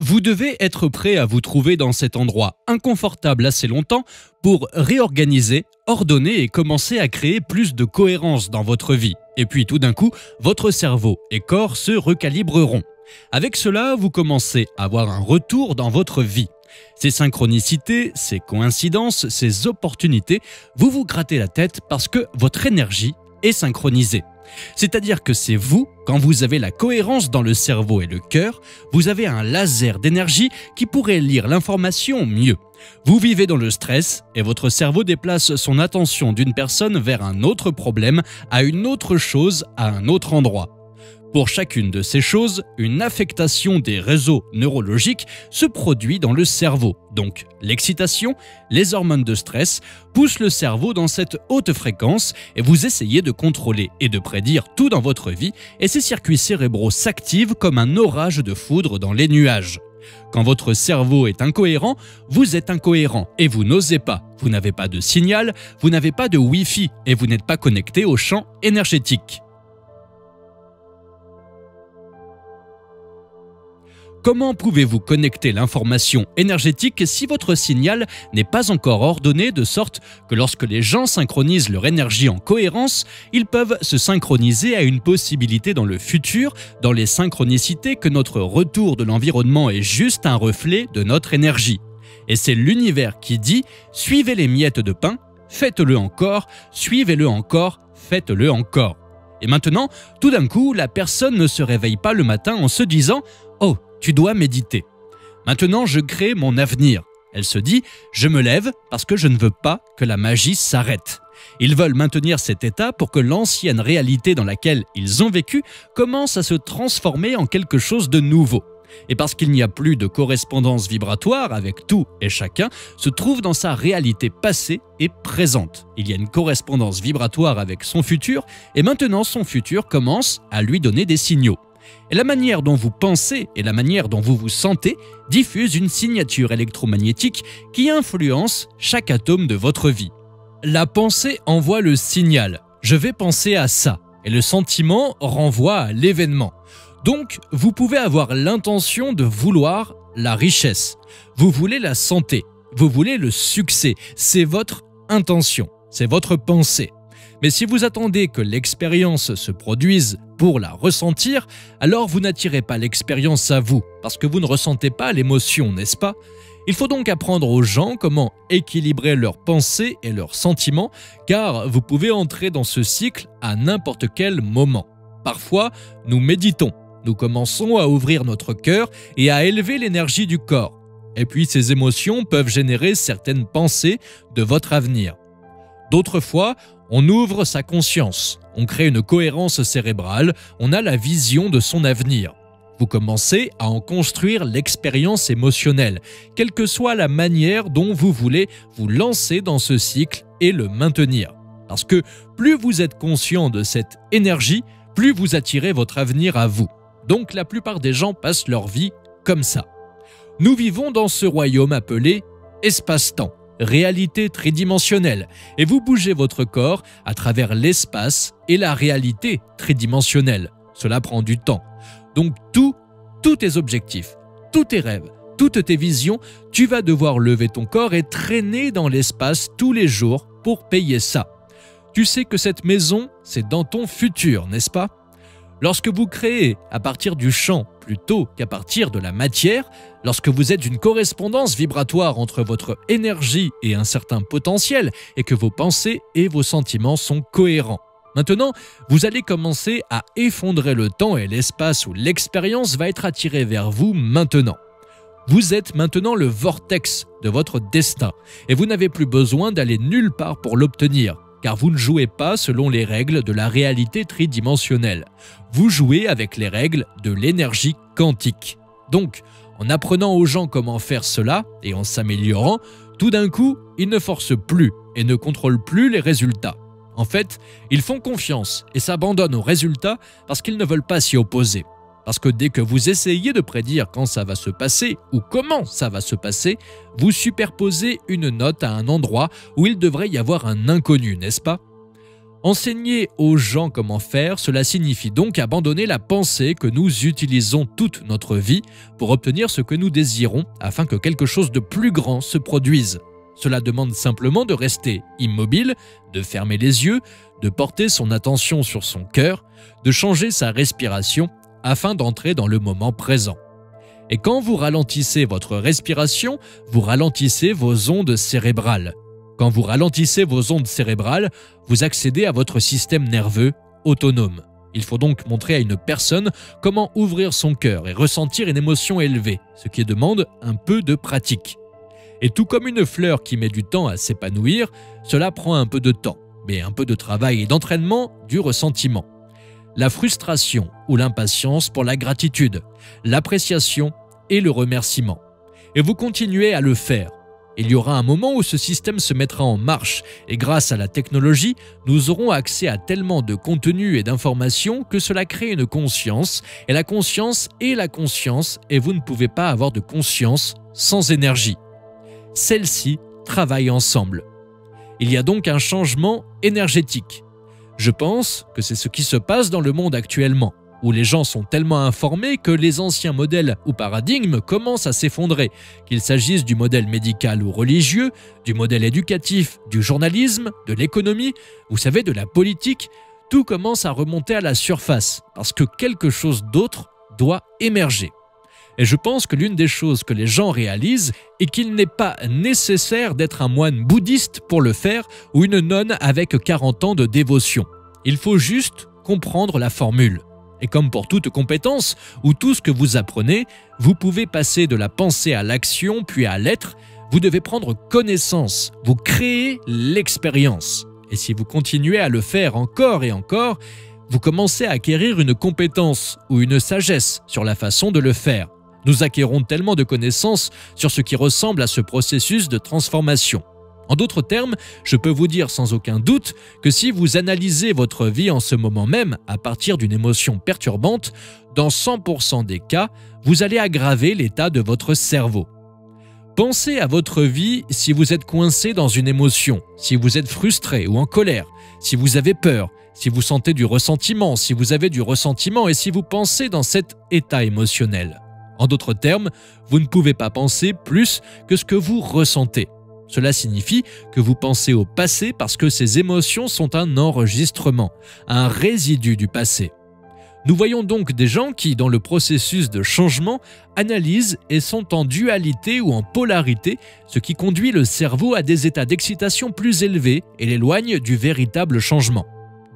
Vous devez être prêt à vous trouver dans cet endroit inconfortable assez longtemps pour réorganiser, ordonner et commencer à créer plus de cohérence dans votre vie. Et puis tout d'un coup, votre cerveau et corps se recalibreront. Avec cela, vous commencez à avoir un retour dans votre vie. Ces synchronicités, ces coïncidences, ces opportunités, vous vous grattez la tête parce que votre énergie est synchronisée. C'est-à-dire que c'est vous, quand vous avez la cohérence dans le cerveau et le cœur, vous avez un laser d'énergie qui pourrait lire l'information mieux. Vous vivez dans le stress et votre cerveau déplace son attention d'une personne vers un autre problème, à une autre chose, à un autre endroit. Pour chacune de ces choses, une affectation des réseaux neurologiques se produit dans le cerveau. Donc, l'excitation, les hormones de stress poussent le cerveau dans cette haute fréquence et vous essayez de contrôler et de prédire tout dans votre vie et ces circuits cérébraux s'activent comme un orage de foudre dans les nuages. Quand votre cerveau est incohérent, vous êtes incohérent et vous n'osez pas. Vous n'avez pas de signal, vous n'avez pas de Wi-Fi et vous n'êtes pas connecté au champ énergétique. Comment pouvez-vous connecter l'information énergétique si votre signal n'est pas encore ordonné de sorte que lorsque les gens synchronisent leur énergie en cohérence, ils peuvent se synchroniser à une possibilité dans le futur, dans les synchronicités que notre retour de l'environnement est juste un reflet de notre énergie. Et c'est l'univers qui dit « Suivez les miettes de pain, faites-le encore, suivez-le encore, faites-le encore ». Et maintenant, tout d'un coup, la personne ne se réveille pas le matin en se disant « Oh, tu dois méditer. Maintenant, je crée mon avenir. » Elle se dit « Je me lève parce que je ne veux pas que la magie s'arrête. » Ils veulent maintenir cet état pour que l'ancienne réalité dans laquelle ils ont vécu commence à se transformer en quelque chose de nouveau. Et parce qu'il n'y a plus de correspondance vibratoire avec tout et chacun, se trouve dans sa réalité passée et présente. Il y a une correspondance vibratoire avec son futur et maintenant son futur commence à lui donner des signaux. Et la manière dont vous pensez et la manière dont vous vous sentez diffusent une signature électromagnétique qui influence chaque atome de votre vie. La pensée envoie le signal « je vais penser à ça » et le sentiment renvoie à l'événement. Donc, vous pouvez avoir l'intention de vouloir la richesse, vous voulez la santé, vous voulez le succès, c'est votre intention, c'est votre pensée. Mais si vous attendez que l'expérience se produise pour la ressentir, alors vous n'attirez pas l'expérience à vous, parce que vous ne ressentez pas l'émotion, n'est-ce pas? Il faut donc apprendre aux gens comment équilibrer leurs pensées et leurs sentiments, car vous pouvez entrer dans ce cycle à n'importe quel moment. Parfois, nous méditons, nous commençons à ouvrir notre cœur et à élever l'énergie du corps. Et puis ces émotions peuvent générer certaines pensées de votre avenir. D'autres fois, on ouvre sa conscience, on crée une cohérence cérébrale, on a la vision de son avenir. Vous commencez à en construire l'expérience émotionnelle, quelle que soit la manière dont vous voulez vous lancer dans ce cycle et le maintenir. Parce que plus vous êtes conscient de cette énergie, plus vous attirez votre avenir à vous. Donc la plupart des gens passent leur vie comme ça. Nous vivons dans ce royaume appelé espace-temps. Réalité tridimensionnelle, et vous bougez votre corps à travers l'espace et la réalité tridimensionnelle. Cela prend du temps. Donc tous tes objectifs, tous tes rêves, toutes tes visions, tu vas devoir lever ton corps et traîner dans l'espace tous les jours pour payer ça. Tu sais que cette maison, c'est dans ton futur, n'est-ce pas? Lorsque vous créez à partir du champ plutôt qu'à partir de la matière, lorsque vous êtes une correspondance vibratoire entre votre énergie et un certain potentiel et que vos pensées et vos sentiments sont cohérents. Maintenant, vous allez commencer à effondrer le temps et l'espace où l'expérience va être attirée vers vous maintenant. Vous êtes maintenant le vortex de votre destin et vous n'avez plus besoin d'aller nulle part pour l'obtenir. Car vous ne jouez pas selon les règles de la réalité tridimensionnelle. Vous jouez avec les règles de l'énergie quantique. Donc, en apprenant aux gens comment faire cela et en s'améliorant, tout d'un coup, ils ne forcent plus et ne contrôlent plus les résultats. En fait, ils font confiance et s'abandonnent aux résultats parce qu'ils ne veulent pas s'y opposer. Parce que dès que vous essayez de prédire quand ça va se passer ou comment ça va se passer, vous superposez une note à un endroit où il devrait y avoir un inconnu, n'est-ce pas? Enseigner aux gens comment faire, cela signifie donc abandonner la pensée que nous utilisons toute notre vie pour obtenir ce que nous désirons afin que quelque chose de plus grand se produise. Cela demande simplement de rester immobile, de fermer les yeux, de porter son attention sur son cœur, de changer sa respiration afin d'entrer dans le moment présent. Et quand vous ralentissez votre respiration, vous ralentissez vos ondes cérébrales. Quand vous ralentissez vos ondes cérébrales, vous accédez à votre système nerveux autonome. Il faut donc montrer à une personne comment ouvrir son cœur et ressentir une émotion élevée, ce qui demande un peu de pratique. Et tout comme une fleur qui met du temps à s'épanouir, cela prend un peu de temps, mais un peu de travail et d'entraînement du ressentiment. La frustration ou l'impatience pour la gratitude, l'appréciation et le remerciement. Et vous continuez à le faire. Il y aura un moment où ce système se mettra en marche et grâce à la technologie, nous aurons accès à tellement de contenu et d'informations que cela crée une conscience et la conscience est la conscience et vous ne pouvez pas avoir de conscience sans énergie. Celles-ci travaillent ensemble. Il y a donc un changement énergétique. Je pense que c'est ce qui se passe dans le monde actuellement, où les gens sont tellement informés que les anciens modèles ou paradigmes commencent à s'effondrer, qu'il s'agisse du modèle médical ou religieux, du modèle éducatif, du journalisme, de l'économie, vous savez, de la politique, tout commence à remonter à la surface, parce que quelque chose d'autre doit émerger. Et je pense que l'une des choses que les gens réalisent est qu'il n'est pas nécessaire d'être un moine bouddhiste pour le faire ou une nonne avec 40 ans de dévotion. Il faut juste comprendre la formule. Et comme pour toute compétence ou tout ce que vous apprenez, vous pouvez passer de la pensée à l'action puis à l'être. Vous devez prendre connaissance, vous créez l'expérience. Et si vous continuez à le faire encore et encore, vous commencez à acquérir une compétence ou une sagesse sur la façon de le faire. Nous acquérons tellement de connaissances sur ce qui ressemble à ce processus de transformation. En d'autres termes, je peux vous dire sans aucun doute que si vous analysez votre vie en ce moment même à partir d'une émotion perturbante, dans 100% des cas, vous allez aggraver l'état de votre cerveau. Pensez à votre vie si vous êtes coincé dans une émotion, si vous êtes frustré ou en colère, si vous avez peur, si vous sentez du ressentiment, si vous avez du ressentiment et si vous pensez dans cet état émotionnel. En d'autres termes, vous ne pouvez pas penser plus que ce que vous ressentez. Cela signifie que vous pensez au passé parce que ces émotions sont un enregistrement, un résidu du passé. Nous voyons donc des gens qui, dans le processus de changement, analysent et sont en dualité ou en polarité, ce qui conduit le cerveau à des états d'excitation plus élevés et l'éloigne du véritable changement.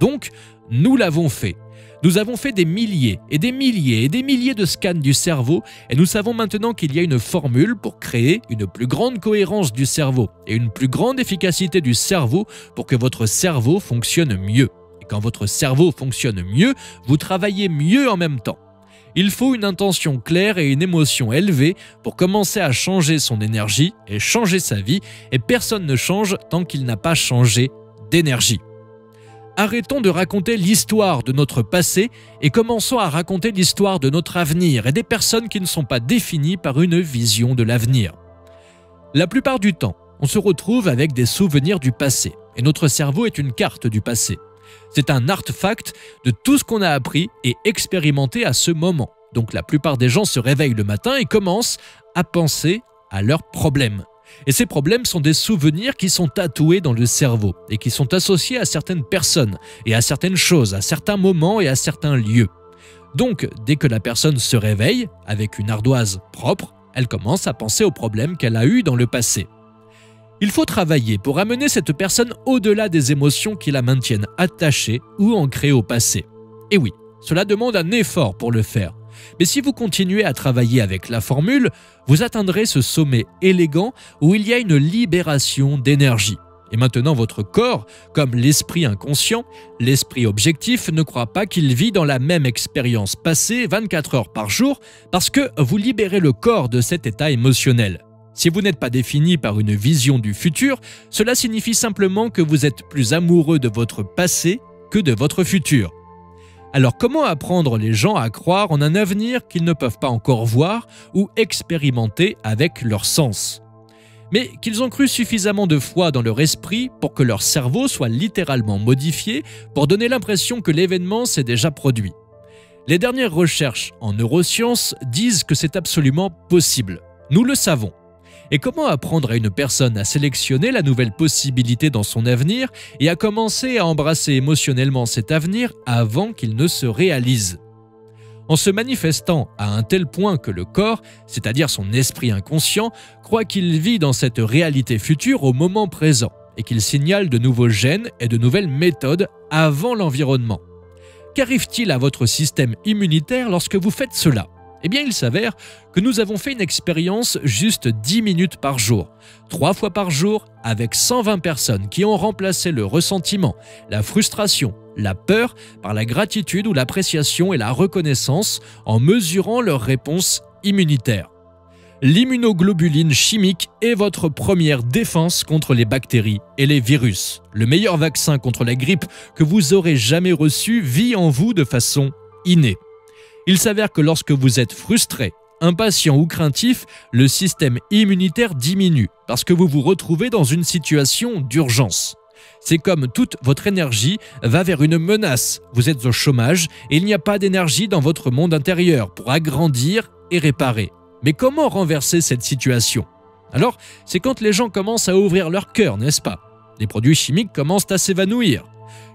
Donc, nous l'avons fait. Nous avons fait des milliers et des milliers et des milliers de scans du cerveau et nous savons maintenant qu'il y a une formule pour créer une plus grande cohérence du cerveau et une plus grande efficacité du cerveau pour que votre cerveau fonctionne mieux. Et quand votre cerveau fonctionne mieux, vous travaillez mieux en même temps. Il faut une intention claire et une émotion élevée pour commencer à changer son énergie et changer sa vie et personne ne change tant qu'il n'a pas changé d'énergie. Arrêtons de raconter l'histoire de notre passé et commençons à raconter l'histoire de notre avenir et des personnes qui ne sont pas définies par une vision de l'avenir. La plupart du temps, on se retrouve avec des souvenirs du passé et notre cerveau est une carte du passé. C'est un artefact de tout ce qu'on a appris et expérimenté à ce moment. Donc la plupart des gens se réveillent le matin et commencent à penser à leurs problèmes. Et ces problèmes sont des souvenirs qui sont tatoués dans le cerveau et qui sont associés à certaines personnes et à certaines choses, à certains moments et à certains lieux. Donc, dès que la personne se réveille, avec une ardoise propre, elle commence à penser aux problèmes qu'elle a eus dans le passé. Il faut travailler pour amener cette personne au-delà des émotions qui la maintiennent attachée ou ancrée au passé. Et oui, cela demande un effort pour le faire. Mais si vous continuez à travailler avec la formule, vous atteindrez ce sommet élégant où il y a une libération d'énergie. Et maintenant, votre corps, comme l'esprit inconscient, l'esprit objectif, ne croit pas qu'il vit dans la même expérience passée 24 heures par jour parce que vous libérez le corps de cet état émotionnel. Si vous n'êtes pas défini par une vision du futur, cela signifie simplement que vous êtes plus amoureux de votre passé que de votre futur. Alors comment apprendre les gens à croire en un avenir qu'ils ne peuvent pas encore voir ou expérimenter avec leurs sens ? mais qu'ils ont cru suffisamment de fois dans leur esprit pour que leur cerveau soit littéralement modifié pour donner l'impression que l'événement s'est déjà produit. Les dernières recherches en neurosciences disent que c'est absolument possible. Nous le savons. Et comment apprendre à une personne à sélectionner la nouvelle possibilité dans son avenir et à commencer à embrasser émotionnellement cet avenir avant qu'il ne se réalise ? En se manifestant à un tel point que le corps, c'est-à-dire son esprit inconscient, croit qu'il vit dans cette réalité future au moment présent et qu'il signale de nouveaux gènes et de nouvelles méthodes avant l'environnement. Qu'arrive-t-il à votre système immunitaire lorsque vous faites cela ? Eh bien, il s'avère que nous avons fait une expérience juste 10 minutes par jour, 3 fois par jour, avec 120 personnes qui ont remplacé le ressentiment, la frustration, la peur par la gratitude ou l'appréciation et la reconnaissance en mesurant leur réponse immunitaire. L'immunoglobuline chimique est votre première défense contre les bactéries et les virus. Le meilleur vaccin contre la grippe que vous aurez jamais reçu vit en vous de façon innée. Il s'avère que lorsque vous êtes frustré, impatient ou craintif, le système immunitaire diminue parce que vous vous retrouvez dans une situation d'urgence. C'est comme toute votre énergie va vers une menace. Vous êtes au chômage et il n'y a pas d'énergie dans votre monde intérieur pour agrandir et réparer. Mais comment renverser cette situation ? Alors, c'est quand les gens commencent à ouvrir leur cœur, n'est-ce pas ? Les produits chimiques commencent à s'évanouir.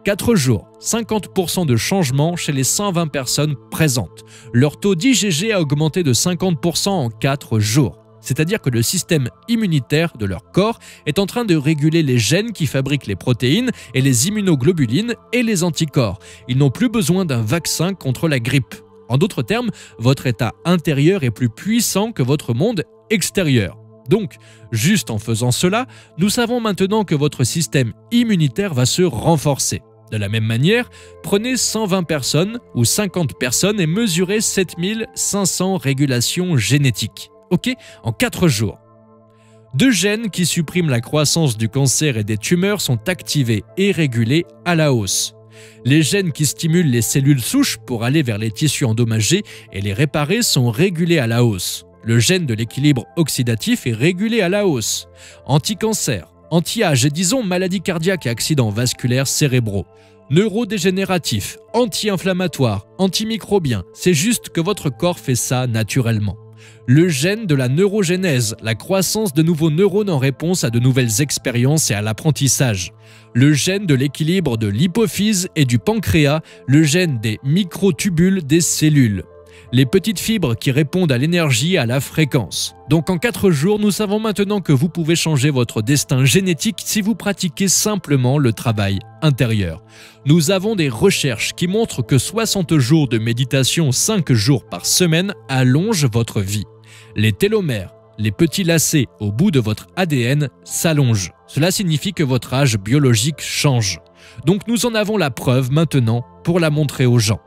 4 jours, 50% de changement chez les 120 personnes présentes. Leur taux d'IgG a augmenté de 50% en 4 jours. C'est-à-dire que le système immunitaire de leur corps est en train de réguler les gènes qui fabriquent les protéines et les immunoglobulines et les anticorps. Ils n'ont plus besoin d'un vaccin contre la grippe. En d'autres termes, votre état intérieur est plus puissant que votre monde extérieur. Donc, juste en faisant cela, nous savons maintenant que votre système immunitaire va se renforcer. De la même manière, prenez 120 personnes ou 50 personnes et mesurez 7500 régulations génétiques. Ok ? En 4 jours. 2 gènes qui suppriment la croissance du cancer et des tumeurs sont activés et régulés à la hausse. Les gènes qui stimulent les cellules souches pour aller vers les tissus endommagés et les réparer sont régulés à la hausse. Le gène de l'équilibre oxydatif est régulé à la hausse. Anti-cancer, anti-âge et disons maladies cardiaques et accidents vasculaires cérébraux. Neurodégénératif, anti-inflammatoire, antimicrobien, c'est juste que votre corps fait ça naturellement. Le gène de la neurogénèse, la croissance de nouveaux neurones en réponse à de nouvelles expériences et à l'apprentissage. Le gène de l'équilibre de l'hypophyse et du pancréas, le gène des microtubules des cellules. Les petites fibres qui répondent à l'énergie et à la fréquence. Donc en 4 jours, nous savons maintenant que vous pouvez changer votre destin génétique si vous pratiquez simplement le travail intérieur. Nous avons des recherches qui montrent que 60 jours de méditation 5 jours par semaine allongent votre vie. Les télomères, les petits lacets au bout de votre ADN s'allongent. Cela signifie que votre âge biologique change. Donc nous en avons la preuve maintenant pour la montrer aux gens.